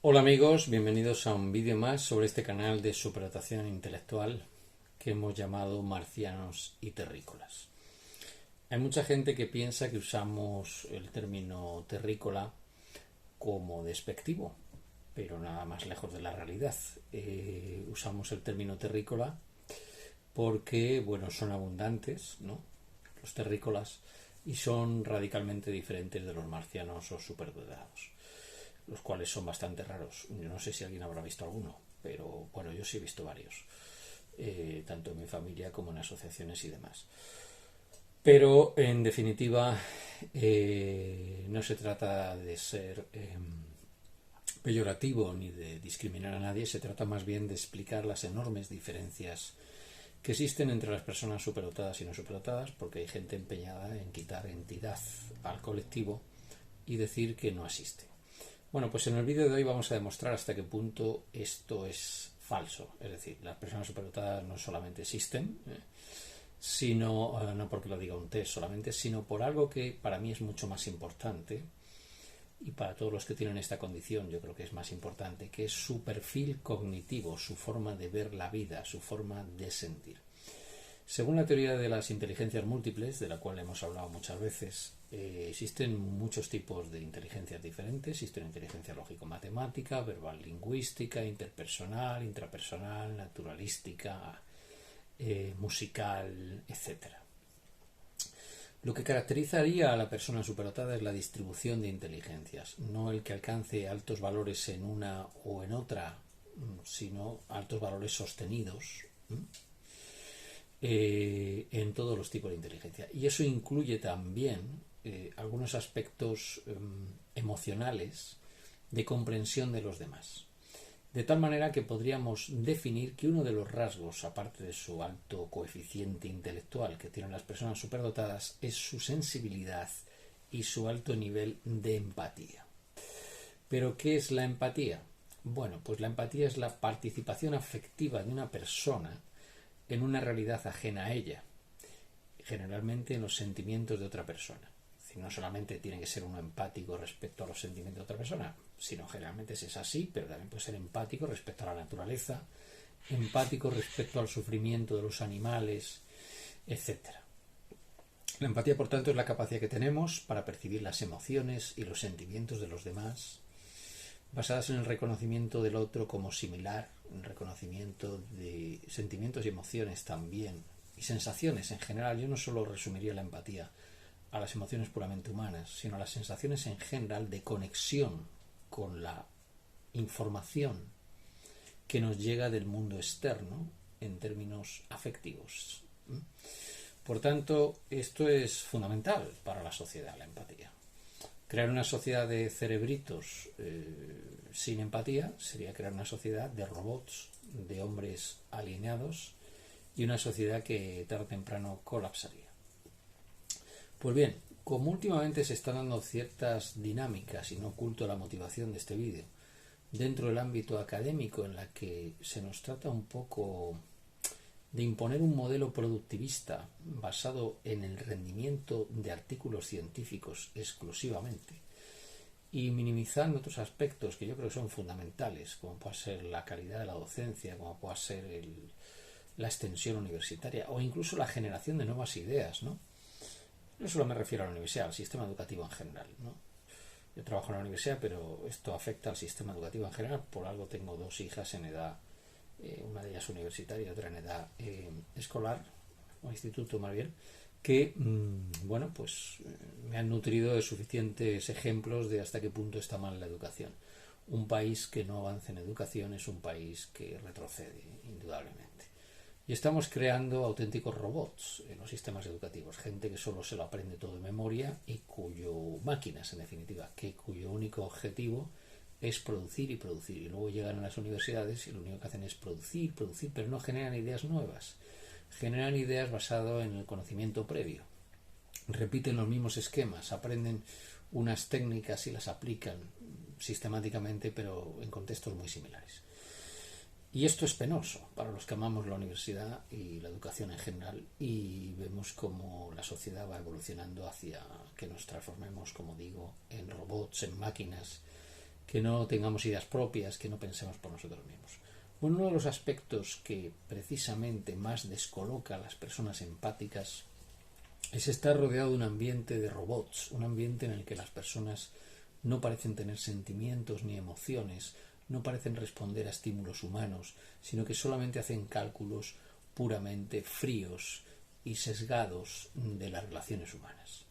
Hola amigos, bienvenidos a un vídeo más sobre este canal de superadotación intelectual que hemos llamado Marcianos y Terrícolas. Hay mucha gente que piensa que usamos el término terrícola como despectivo, pero nada más lejos de la realidad. Usamos el término terrícola porque, bueno, son abundantes, ¿no?, los terrícolas, y son radicalmente diferentes de los marcianos o superdotados, los cuales son bastante raros. Yo no sé si alguien habrá visto alguno, pero bueno, yo sí he visto varios, tanto en mi familia como en asociaciones y demás. Pero en definitiva, no se trata de ser peyorativo ni de discriminar a nadie, se trata más bien de explicar las enormes diferencias que existen entre las personas superdotadas y no superdotadas, porque hay gente empeñada en quitar entidad al colectivo y decir que no existe. Bueno, pues en el vídeo de hoy vamos a demostrar hasta qué punto esto es falso. Es decir, las personas superdotadas no solamente existen, sino, no porque lo diga un test solamente, sino por algo que para mí es mucho más importante, y para todos los que tienen esta condición yo creo que es más importante, que es su perfil cognitivo, su forma de ver la vida, su forma de sentir. Según la teoría de las inteligencias múltiples, de la cual hemos hablado muchas veces, existen muchos tipos de inteligencias diferentes. Existe una inteligencia lógico-matemática, verbal-lingüística, interpersonal, intrapersonal, naturalística, musical, etcétera. Lo que caracterizaría a la persona superdotada es la distribución de inteligencias, no el que alcance altos valores en una o en otra, sino altos valores sostenidos en todos los tipos de inteligencia. Y eso incluye también algunos aspectos emocionales de comprensión de los demás. De tal manera que podríamos definir que uno de los rasgos, aparte de su alto coeficiente intelectual que tienen las personas superdotadas, es su sensibilidad y su alto nivel de empatía. ¿Pero qué es la empatía? Bueno, pues la empatía es la participación afectiva de una persona en una realidad ajena a ella, generalmente en los sentimientos de otra persona. Es decir, no solamente tiene que ser uno empático respecto a los sentimientos de otra persona, sino generalmente es así, pero también puede ser empático respecto a la naturaleza, empático respecto al sufrimiento de los animales, etcétera. La empatía, por tanto, es la capacidad que tenemos para percibir las emociones y los sentimientos de los demás, basadas en el reconocimiento del otro como similar, en el reconocimiento de sentimientos y emociones también, y sensaciones en general. Yo no solo resumiría la empatía a las emociones puramente humanas, sino a las sensaciones en general de conexión con la información que nos llega del mundo externo en términos afectivos. Por tanto, esto es fundamental para la sociedad, la empatía. Crear una sociedad de cerebritos sin empatía sería crear una sociedad de robots, de hombres alienados, y una sociedad que tarde o temprano colapsaría. Pues bien, como últimamente se están dando ciertas dinámicas, y no oculto la motivación de este vídeo, dentro del ámbito académico, en la que se nos trata un poco de imponer un modelo productivista basado en el rendimiento de artículos científicos exclusivamente, y minimizando otros aspectos que yo creo que son fundamentales, como puede ser la calidad de la docencia, como puede ser la extensión universitaria, o incluso la generación de nuevas ideas, ¿no? No solo me refiero a la universidad, al sistema educativo en general, ¿no? Yo trabajo en la universidad, pero esto afecta al sistema educativo en general. Por algo tengo dos hijas en edad, una de ellas universitaria y otra en edad escolar, o instituto más bien, que, bueno, pues me han nutrido de suficientes ejemplos de hasta qué punto está mal la educación. Un país que no avance en educación es un país que retrocede, indudablemente. Y estamos creando auténticos robots en los sistemas educativos, gente que solo se lo aprende todo de memoria y máquinas, en definitiva, cuyo único objetivo es producir y producir. Y luego llegan a las universidades y lo único que hacen es producir, pero no generan ideas nuevas. Generan ideas basadas en el conocimiento previo. Repiten los mismos esquemas, aprenden unas técnicas y las aplican sistemáticamente, pero en contextos muy similares. Y esto es penoso para los que amamos la universidad y la educación en general, y vemos cómo la sociedad va evolucionando hacia que nos transformemos, como digo, en robots, en máquinas, que no tengamos ideas propias, que no pensemos por nosotros mismos. Uno de los aspectos que precisamente más descoloca a las personas empáticas es estar rodeado de un ambiente de robots, un ambiente en el que las personas no parecen tener sentimientos ni emociones, no parecen responder a estímulos humanos, sino que solamente hacen cálculos puramente fríos y sesgados de las relaciones humanas.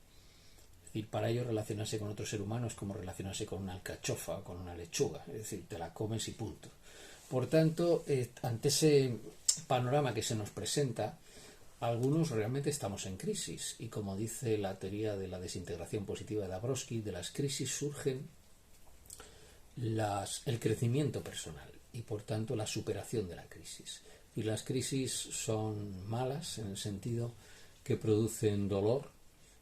Es decir, para ellos relacionarse con otro ser humano es como relacionarse con una alcachofa o con una lechuga, es decir, te la comes y punto. Por tanto, ante ese panorama que se nos presenta, algunos realmente estamos en crisis y, como dice la teoría de la desintegración positiva de Dabrowski, de las crisis surgen el crecimiento personal y, por tanto, la superación de la crisis. Y las crisis son malas en el sentido que producen dolor,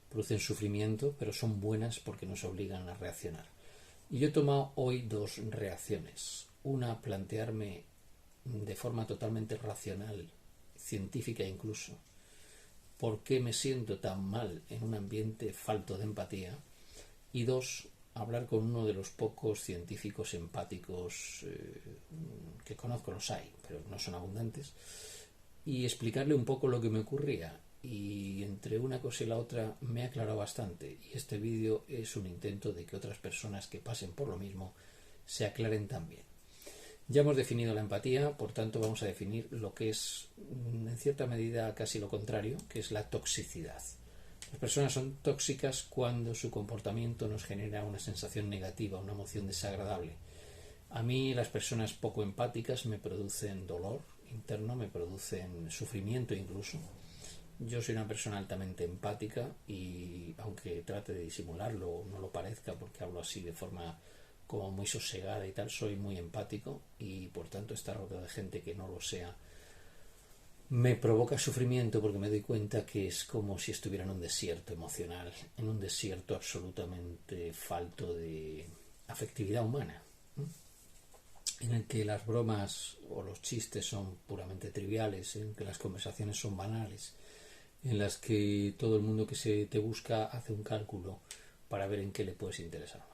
producen sufrimiento, pero son buenas porque nos obligan a reaccionar. Y yo he tomado hoy dos reacciones. Una, plantearme de forma totalmente racional, científica incluso, por qué me siento tan mal en un ambiente falto de empatía. Y dos, hablar con uno de los pocos científicos empáticos que conozco, los hay, pero no son abundantes, y explicarle un poco lo que me ocurría. Y entre una cosa y la otra me ha aclarado bastante, y este vídeo es un intento de que otras personas que pasen por lo mismo se aclaren también. Ya hemos definido la empatía, por tanto vamos a definir lo que es, en cierta medida, casi lo contrario, que es la toxicidad. Las personas son tóxicas cuando su comportamiento nos genera una sensación negativa, una emoción desagradable. A mí las personas poco empáticas me producen dolor interno, me producen sufrimiento incluso. Yo soy una persona altamente empática y, aunque trate de disimularlo, no lo parezca porque hablo así de forma como muy sosegada y tal, soy muy empático y, por tanto, estar rodeado de gente que no lo sea me provoca sufrimiento porque me doy cuenta que es como si estuviera en un desierto emocional, en un desierto absolutamente falto de afectividad humana, en el que las bromas o los chistes son puramente triviales, en que las conversaciones son banales, en las que todo el mundo que se te busca hace un cálculo para ver en qué le puedes interesar.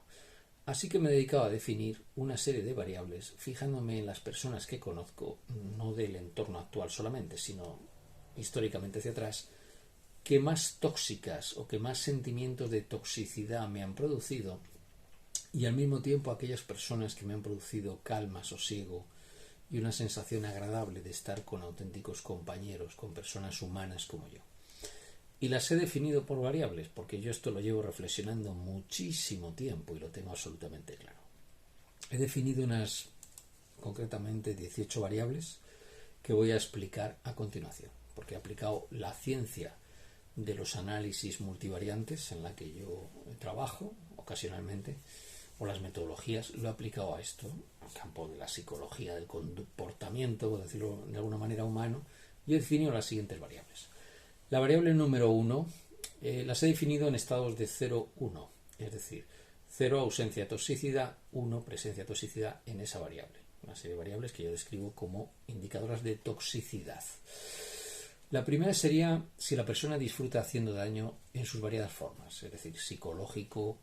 Así que me he dedicado a definir una serie de variables fijándome en las personas que conozco, no del entorno actual solamente, sino históricamente hacia atrás, que más tóxicas o que más sentimientos de toxicidad me han producido, y al mismo tiempo aquellas personas que me han producido calma, sosiego y una sensación agradable de estar con auténticos compañeros, con personas humanas como yo. Y las he definido por variables, porque yo esto lo llevo reflexionando muchísimo tiempo y lo tengo absolutamente claro. He definido concretamente 18 variables que voy a explicar a continuación, porque he aplicado la ciencia de los análisis multivariantes en la que yo trabajo ocasionalmente, o las metodologías, lo he aplicado a esto, al campo de la psicología del comportamiento, por decirlo de alguna manera humano, y he definido las siguientes variables. La variable número 1 las he definido en estados de 0-1, es decir, 0 ausencia de toxicidad, 1 presencia de toxicidad en esa variable. Una serie de variables que yo describo como indicadoras de toxicidad. La primera sería si la persona disfruta haciendo daño en sus variadas formas, es decir, psicológico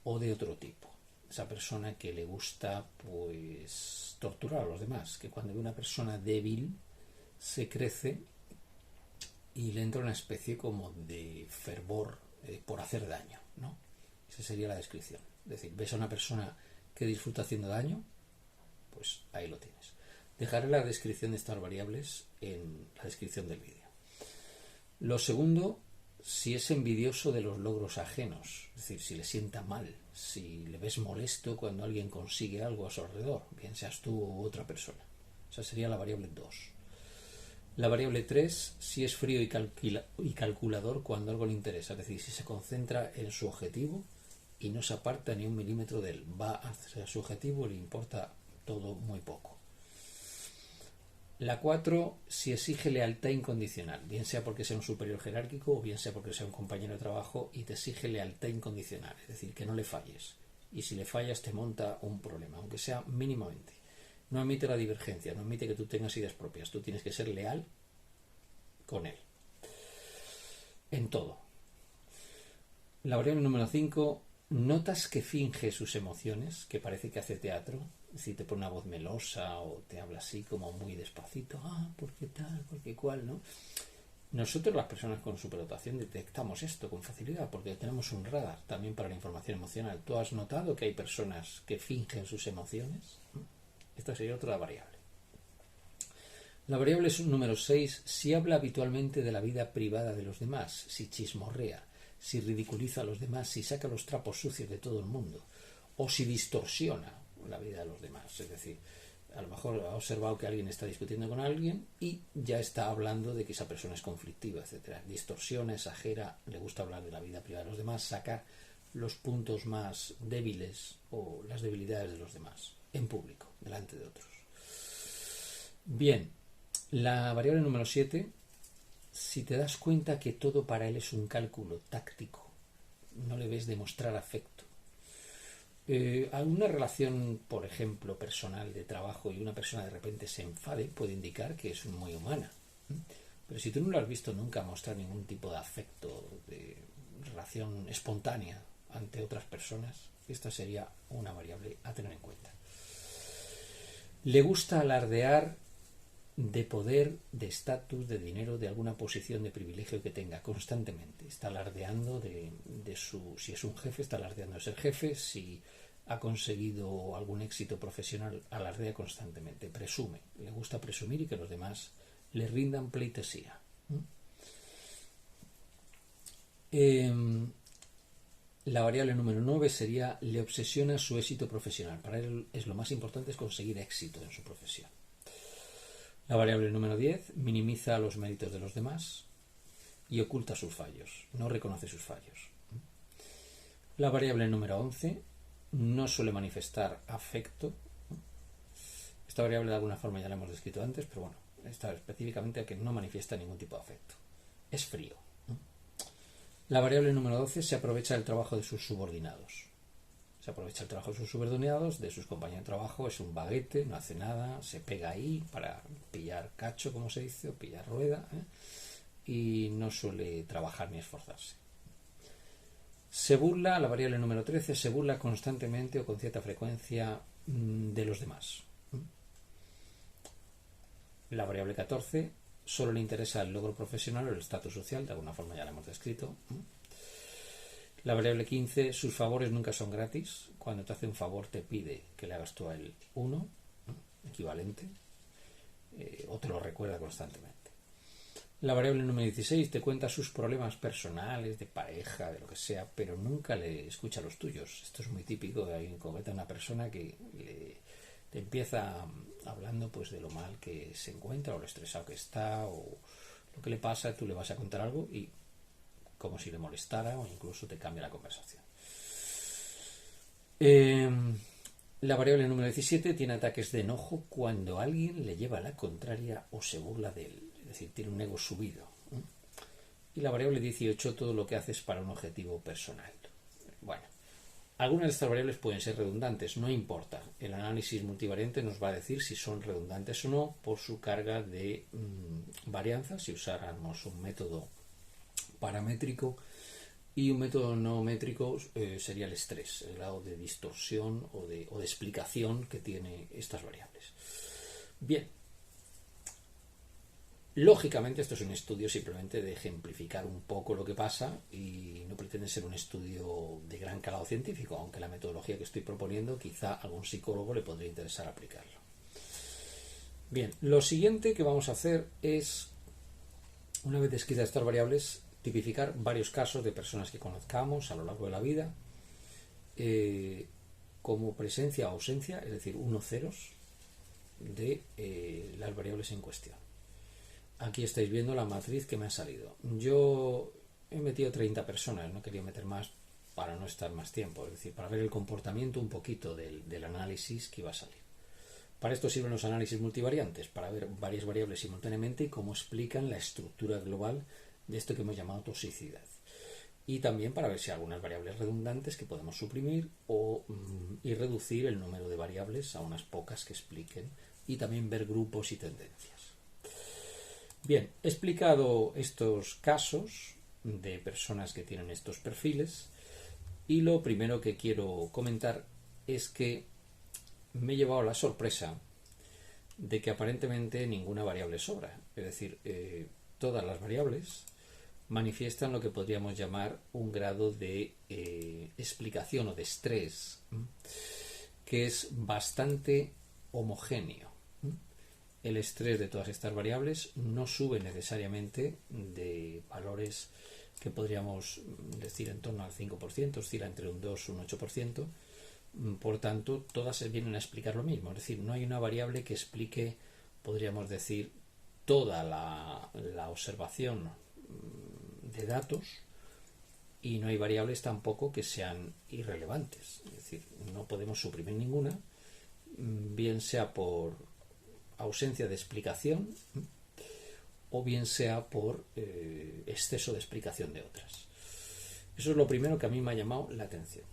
o de otro tipo. Esa persona que le gusta pues torturar a los demás, que cuando ve una persona débil se crece y le entra una especie como de fervor por hacer daño, ¿no? Esa sería la descripción. Es decir, ves a una persona que disfruta haciendo daño, pues ahí lo tienes. Dejaré la descripción de estas variables en la descripción del vídeo. Lo segundo, si es envidioso de los logros ajenos, es decir, si le sienta mal, si le ves molesto cuando alguien consigue algo a su alrededor, bien seas tú u otra persona. Esa sería la variable 2. La variable 3, si es frío y calculador cuando algo le interesa, es decir, si se concentra en su objetivo y no se aparta ni un milímetro de él, va hacia su objetivo y le importa todo muy poco. La 4, si exige lealtad incondicional, bien sea porque sea un superior jerárquico o bien sea porque sea un compañero de trabajo y te exige lealtad incondicional, es decir, que no le falles. Y si le fallas te monta un problema, aunque sea mínimamente. No admite la divergencia, no admite que tú tengas ideas propias. Tú tienes que ser leal con él. En todo. La variable número 5, ¿Notas que finge sus emociones, que parece que hace teatro? Si te pone una voz melosa o te habla así como muy despacito, ¿por qué tal? ¿Por qué cual? ¿No? Nosotros, las personas con superdotación, detectamos esto con facilidad porque tenemos un radar también para la información emocional. ¿Tú has notado que hay personas que fingen sus emociones? Esta sería otra variable. La variable es número 6. Si habla habitualmente de la vida privada de los demás, si chismorrea, si ridiculiza a los demás, si saca los trapos sucios de todo el mundo, o si distorsiona la vida de los demás. Es decir, a lo mejor ha observado que alguien está discutiendo con alguien y ya está hablando de que esa persona es conflictiva, etcétera. Distorsiona, exagera, le gusta hablar de la vida privada de los demás, sacar los puntos más débiles o las debilidades de los demás en público, delante de otros. Bien, la variable número 7, si te das cuenta que todo para él es un cálculo táctico, no le ves demostrar afecto. Alguna relación, por ejemplo, personal de trabajo y una persona de repente se enfade puede indicar que es muy humana. Pero si tú no lo has visto nunca mostrar ningún tipo de afecto, de relación espontánea ante otras personas, esta sería una variable a tener en cuenta. Le gusta alardear de poder, de estatus, de dinero, de alguna posición de privilegio que tenga constantemente. Está alardeando de su... Si es un jefe, está alardeando de ser jefe. Si ha conseguido algún éxito profesional, alardea constantemente. Presume. Le gusta presumir y que los demás le rindan pleitesía. La variable número 9 sería: le obsesiona su éxito profesional. Para él es lo más importante es conseguir éxito en su profesión. La variable número 10, minimiza los méritos de los demás y oculta sus fallos, no reconoce sus fallos. La variable número 11, no suele manifestar afecto. Esta variable de alguna forma ya la hemos descrito antes, pero bueno, esta específicamente que no manifiesta ningún tipo de afecto. Es frío. La variable número 12, se aprovecha del trabajo de sus subordinados. Se aprovecha el trabajo de sus subordinados, de sus compañeros de trabajo, es un baguete, no hace nada, se pega ahí para pillar cacho, como se dice, o pillar rueda, y no suele trabajar ni esforzarse. Se burla, la variable número 13, se burla constantemente o con cierta frecuencia de los demás. La variable 14, solo le interesa el logro profesional o el estatus social, de alguna forma ya lo hemos descrito. La variable 15, sus favores nunca son gratis. Cuando te hace un favor te pide que le hagas tú a él uno, equivalente, o te lo recuerda constantemente. La variable número 16 te cuenta sus problemas personales, de pareja, de lo que sea, pero nunca le escucha los tuyos. Esto es muy típico de alguien concreta, una persona que te empieza hablando pues de lo mal que se encuentra o lo estresado que está o lo que le pasa, tú le vas a contar algo y como si le molestara o incluso te cambia la conversación. La variable número 17 tiene ataques de enojo cuando alguien le lleva la contraria o se burla de él, es decir, tiene un ego subido. Y la variable 18, todo lo que hace es para un objetivo personal. Bueno, algunas de estas variables pueden ser redundantes, no importa. El análisis multivariante nos va a decir si son redundantes o no por su carga de varianza, si usáramos un método paramétrico, y un método no métrico sería el estrés, el grado de distorsión o de explicación que tiene estas variables. Bien, lógicamente esto es un estudio simplemente de ejemplificar un poco lo que pasa y no pretende ser un estudio de gran calado científico, aunque la metodología que estoy proponiendo quizá a algún psicólogo le podría interesar aplicarlo. Bien, lo siguiente que vamos a hacer es, una vez descritas estas variables, tipificar varios casos de personas que conozcamos a lo largo de la vida como presencia o ausencia, es decir, unos ceros de las variables en cuestión. Aquí estáis viendo la matriz que me ha salido. Yo he metido 30 personas, no quería meter más para no estar más tiempo, es decir, para ver el comportamiento un poquito del análisis que iba a salir. Para esto sirven los análisis multivariantes, para ver varias variables simultáneamente y cómo explican la estructura global de esto que hemos llamado toxicidad. Y también para ver si hay algunas variables redundantes que podemos suprimir y reducir el número de variables a unas pocas que expliquen, y también ver grupos y tendencias. Bien, he explicado estos casos de personas que tienen estos perfiles. Y lo primero que quiero comentar es que me he llevado la sorpresa de que aparentemente ninguna variable sobra. Es decir, todas las variables manifiestan lo que podríamos llamar un grado de explicación o de estrés que es bastante homogéneo. El estrés de todas estas variables no sube necesariamente de valores que podríamos decir en torno al 5%, oscila entre un 2 y un 8%. Por tanto, todas se vienen a explicar lo mismo. Es decir, no hay una variable que explique, podríamos decir, toda la observación de datos, y no hay variables tampoco que sean irrelevantes. Es decir, no podemos suprimir ninguna, bien sea por ausencia de explicación o bien sea por exceso de explicación de otras. Eso es lo primero que a mí me ha llamado la atención.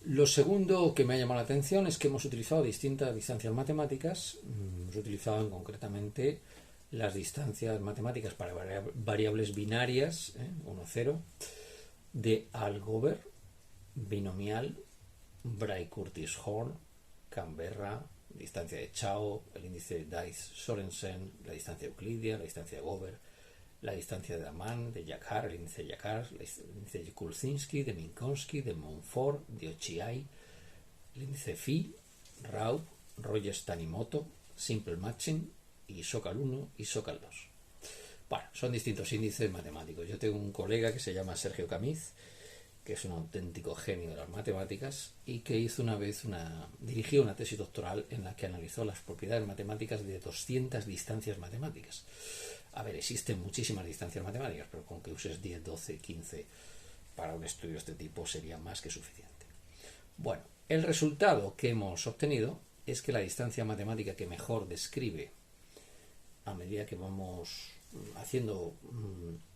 Lo segundo que me ha llamado la atención es que hemos utilizado distintas distancias matemáticas. Hemos utilizado concretamente las distancias matemáticas para variables binarias, 1, 0, de Algover, binomial, Bray-Curtis-Horn, Canberra, distancia de Chow, el índice de Dice-Sorensen, la distancia euclidia, la distancia de Gover, la distancia de Daman, de Jacquard, el índice de Jacquard, el índice de Kulczynski, de Minkowski, de Montfort, de Ochiai, el índice Phi, Rao, Rogers-Tanimoto, Simple Matching, y SOCAL 1 y SOCAL 2. Bueno, son distintos índices matemáticos. Yo tengo un colega que se llama Sergio Camiz, que es un auténtico genio de las matemáticas y que dirigió una tesis doctoral en la que analizó las propiedades matemáticas de 200 distancias matemáticas. A ver, existen muchísimas distancias matemáticas, pero con que uses 10, 12, 15 para un estudio de este tipo sería más que suficiente. Bueno, el resultado que hemos obtenido es que la distancia matemática que mejor describe, a medida que vamos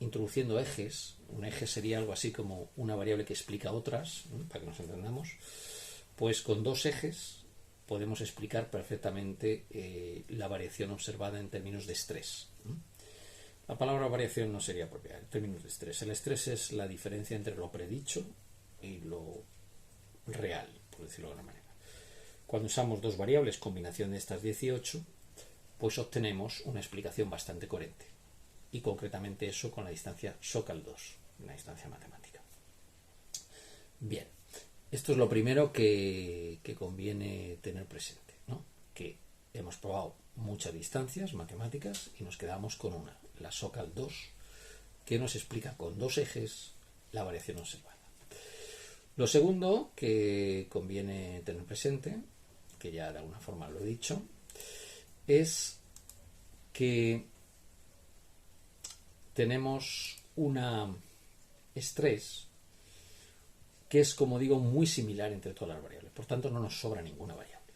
introduciendo ejes, un eje sería algo así como una variable que explica otras, para que nos entendamos, pues con dos ejes podemos explicar perfectamente la variación observada en términos de estrés. La palabra variación no sería propia en términos de estrés. El estrés es la diferencia entre lo predicho y lo real, por decirlo de alguna manera. Cuando usamos dos variables, combinación de estas 18, pues obtenemos una explicación bastante coherente. Y concretamente eso con la distancia SOCAL 2, una distancia matemática. Bien, esto es lo primero que conviene tener presente, ¿no? Que hemos probado muchas distancias matemáticas y nos quedamos con una, la SOCAL 2, que nos explica con dos ejes la variación observada. Lo segundo que conviene tener presente, que ya de alguna forma lo he dicho, es que tenemos un estrés que es, como digo, muy similar entre todas las variables. Por tanto, no nos sobra ninguna variable.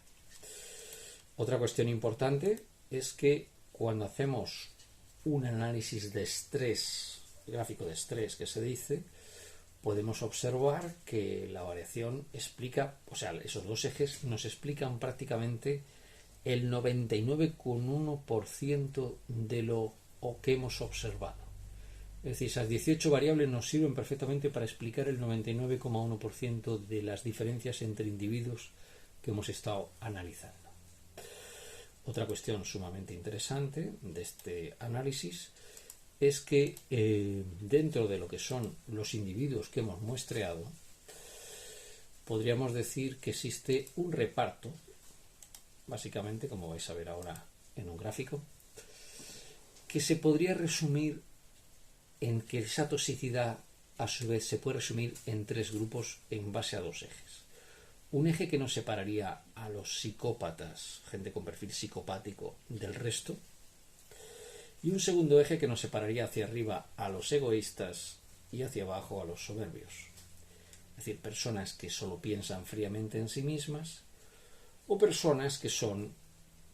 Otra cuestión importante es que cuando hacemos un análisis de estrés, gráfico de estrés que se dice, podemos observar que la variación explica, o sea, esos dos ejes nos explican prácticamente el 99,1% de lo que hemos observado. Es decir, esas 18 variables nos sirven perfectamente para explicar el 99,1% de las diferencias entre individuos que hemos estado analizando. Otra cuestión sumamente interesante de este análisis es que dentro de lo que son los individuos que hemos muestreado, podríamos decir que existe un reparto, básicamente, como vais a ver ahora en un gráfico, que se podría resumir en que esa toxicidad a su vez se puede resumir en tres grupos en base a dos ejes. Un eje que nos separaría a los psicópatas, gente con perfil psicopático, del resto, y un segundo eje que nos separaría hacia arriba a los egoístas y hacia abajo a los soberbios. Es decir, personas que solo piensan fríamente en sí mismas o personas que son,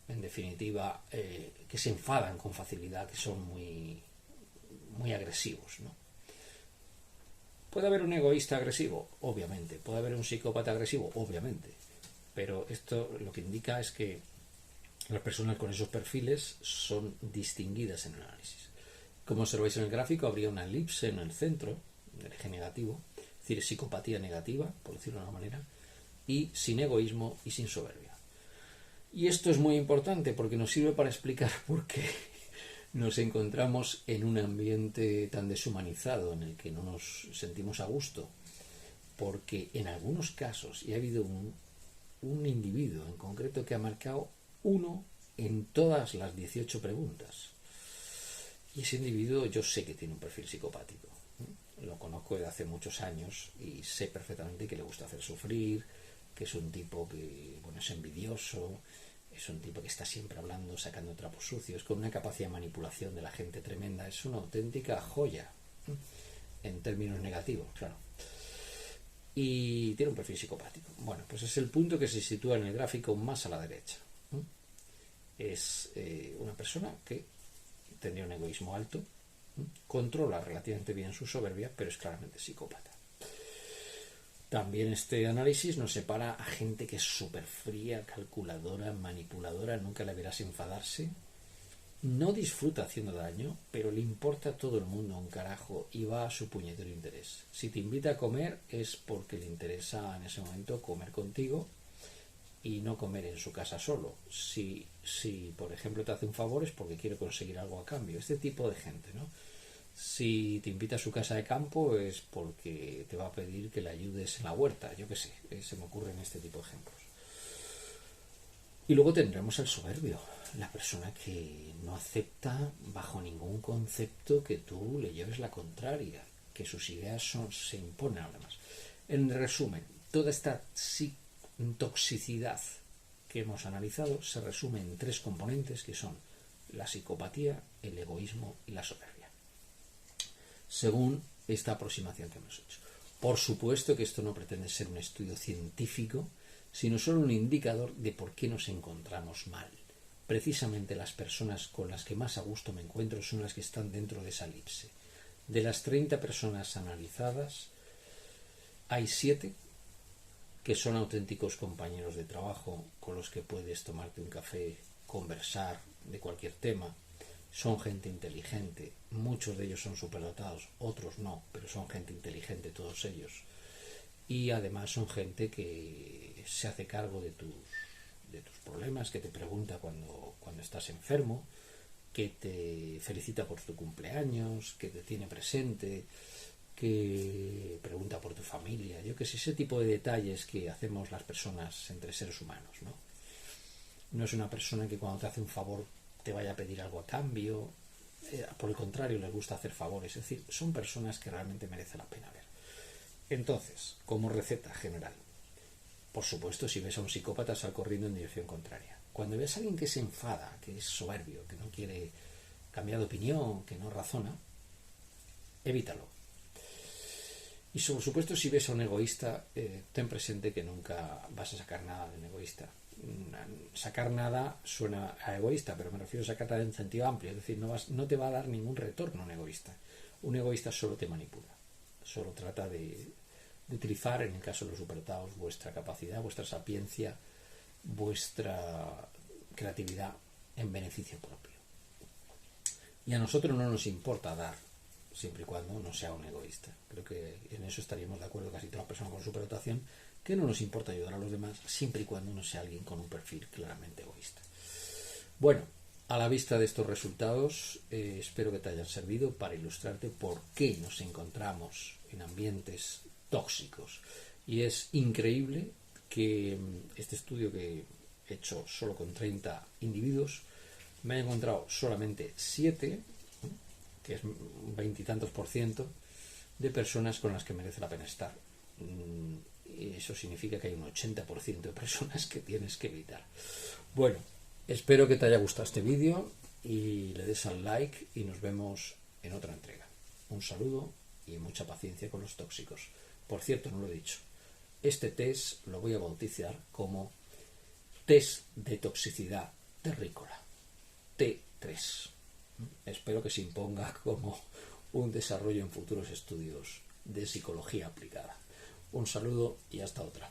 en definitiva, que se enfadan con facilidad, que son muy agresivos, ¿no? ¿Puede haber un egoísta agresivo? Obviamente. ¿Puede haber un psicópata agresivo? Obviamente. Pero esto lo que indica es que las personas con esos perfiles son distinguidas en el análisis. Como observáis en el gráfico, habría una elipse en el centro del eje negativo, decir, psicopatía negativa, por decirlo de una manera, y sin egoísmo y sin soberbia. Y esto es muy importante porque nos sirve para explicar por qué nos encontramos en un ambiente tan deshumanizado en el que no nos sentimos a gusto. Porque en algunos casos, y ha habido un individuo en concreto que ha marcado 1 en todas las 18 preguntas. Y ese individuo yo sé que tiene un perfil psicopático. Lo conozco desde hace muchos años y sé perfectamente que le gusta hacer sufrir, que es un tipo que, bueno, es envidioso, es un tipo que está siempre hablando, sacando trapos sucios, con una capacidad de manipulación de la gente tremenda. Es una auténtica joya, en términos negativos, claro. Y tiene un perfil psicopático. Bueno, pues es el punto que se sitúa en el gráfico más a la derecha. Es una persona que tendría un egoísmo alto, controla relativamente bien su soberbia, pero es claramente psicópata. También este análisis nos separa a gente que es súper fría, calculadora, manipuladora, nunca la verás enfadarse, no disfruta haciendo daño, pero le importa a todo el mundo un carajo y va a su puñetero interés. Si te invita a comer es porque le interesa en ese momento comer contigo y no comer en su casa solo. Si por ejemplo te hace un favor es porque quiere conseguir algo a cambio. Este tipo de gente, ¿no? Si te invita a su casa de campo es porque te va a pedir que le ayudes en la huerta, yo qué sé, se me ocurren este tipo de ejemplos. Y luego tendremos al soberbio, la persona que no acepta bajo ningún concepto que tú le lleves la contraria, que sus ideas se imponen a los demás. En resumen, toda esta toxicidad que hemos analizado se resume en 3 componentes que son la psicopatía, el egoísmo y la soberbia, según esta aproximación que hemos hecho. Por supuesto que esto no pretende ser un estudio científico, sino solo un indicador de por qué nos encontramos mal. Precisamente las personas con las que más a gusto me encuentro son las que están dentro de esa elipse. De las 30 personas analizadas, hay 7 que son auténticos compañeros de trabajo con los que puedes tomarte un café, conversar de cualquier tema. Son gente inteligente, muchos de ellos son superdotados, otros no, pero son gente inteligente todos ellos. Y además son gente que se hace cargo de tus problemas, que te pregunta cuando estás enfermo, que te felicita por tu cumpleaños, que te tiene presente, que pregunta por tu familia, yo que sé, ese tipo de detalles que hacemos las personas entre seres humanos, ¿no? No es una persona que cuando te hace un favor te vaya a pedir algo a cambio, por el contrario, les gusta hacer favores, es decir, son personas que realmente merecen la pena ver. Entonces, como receta general, por supuesto, si ves a un psicópata, sal corriendo en dirección contraria. Cuando ves a alguien que se enfada, que es soberbio, que no quiere cambiar de opinión, que no razona, evítalo. Y por supuesto, si ves a un egoísta, ten presente que nunca vas a sacar nada de un egoísta. Sacar nada suena a egoísta, pero me refiero a sacar nada en sentido amplio, es decir, no te va a dar ningún retorno un egoísta. Un egoísta solo te manipula, solo trata de utilizar, en el caso de los superdotados, vuestra capacidad, vuestra sapiencia, vuestra creatividad en beneficio propio. Y a nosotros no nos importa dar, siempre y cuando no sea un egoísta. Creo que en eso estaríamos de acuerdo casi todas las personas con superdotación, que no nos importa ayudar a los demás, siempre y cuando no sea alguien con un perfil claramente egoísta. Bueno, a la vista de estos resultados, espero que te hayan servido para ilustrarte por qué nos encontramos en ambientes tóxicos. Y es increíble que este estudio que he hecho solo con 30 individuos me haya encontrado solamente 7, que es un 20 y tantos % de personas con las que merece la pena estar. Y eso significa que hay un 80% de personas que tienes que evitar. Bueno, espero que te haya gustado este vídeo y le des al like y nos vemos en otra entrega. Un saludo y mucha paciencia con los tóxicos. Por cierto, no lo he dicho, este test lo voy a bautizar como test de toxicidad terrícola, T3. Espero que se imponga como un desarrollo en futuros estudios de psicología aplicada. Un saludo y hasta otra.